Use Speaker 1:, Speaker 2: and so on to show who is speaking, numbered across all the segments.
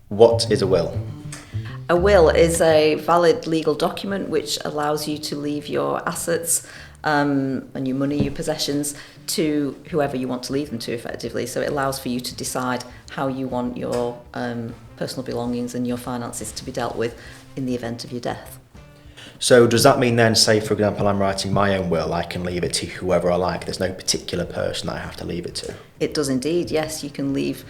Speaker 1: What is a will?
Speaker 2: A will is a valid legal document which allows you to leave your assets and your money, your possessions, to whoever you want to leave them to, effectively. So it allows for you to decide how you want your personal belongings and your finances to be dealt with in the event of your death.
Speaker 1: So does that mean then, say for example, I'm writing my own will, I can leave it to whoever I like? There's no particular person I have to leave it to?
Speaker 2: It does indeed, yes. You can leave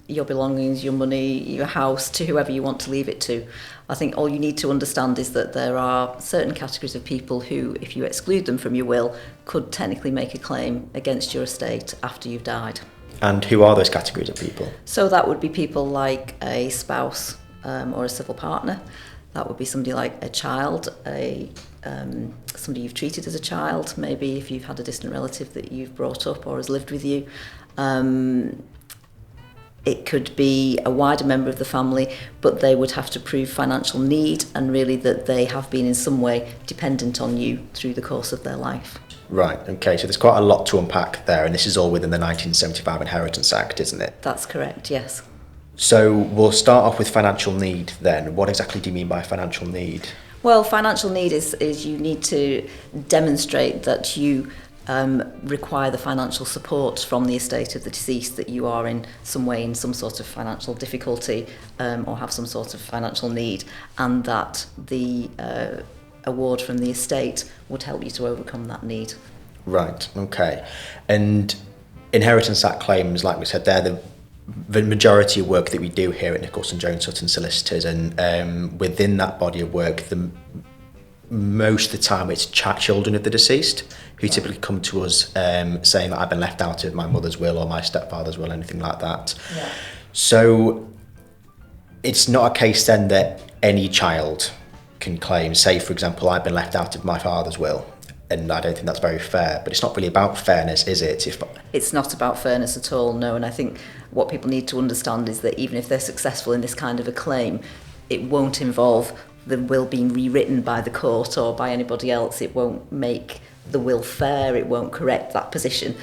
Speaker 2: your belongings, your money, your house to whoever you want to leave it to. I think all you need to understand is that there are certain categories of people who, if you exclude them from your will, could technically make a claim against your estate after you've died.
Speaker 1: And who are those categories of people?
Speaker 2: So that would be people like a spouse or a civil partner. That would be somebody like a child, somebody you've treated as a child, maybe if you've had a distant relative that you've brought up or has lived with you. It could be a wider member of the family, but they would have to prove financial need and really that they have been in some way dependent on you through the course of their life.
Speaker 1: Right, okay, so there's quite a lot to unpack there, and this is all within the 1975 Inheritance Act, isn't it?
Speaker 2: That's correct, yes.
Speaker 1: So we'll start off with financial need then. What exactly do you mean by financial need?
Speaker 2: Well, financial need is you need to demonstrate that you require the financial support from the estate of the deceased, that you are in some way in some sort of financial difficulty or have some sort of financial need, and that the award from the estate would help you to overcome that need.
Speaker 1: Right, okay. And Inheritance Act claims, like we said, they're the majority of work that we do here at Nicholson Jones Sutton Solicitors, and within that body of work, most of the time it's children of the deceased who typically come to us saying that I've been left out of my mother's will or my stepfather's will, anything like that.
Speaker 2: Yeah.
Speaker 1: So it's not a case then that any child can claim, say for example, I've been left out of my father's will, and I don't think that's very fair. But it's not really about fairness, is it?
Speaker 2: It's not about fairness at all, no. And I think what people need to understand is that even if they're successful in this kind of a claim, it won't involve the will being rewritten by the court or by anybody else. It won't make the will fair, it won't correct that position.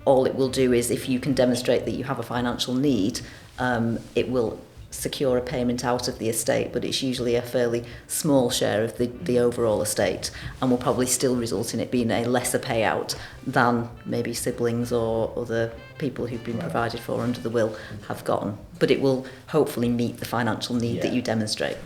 Speaker 2: All it will do is, if you can demonstrate that you have a financial need, it will secure a payment out of the estate, but it's usually a fairly small share of the overall estate, and will probably still result in it being a lesser payout than maybe siblings or other people who've been provided for under the will have gotten. But it will hopefully meet the financial need that you demonstrate.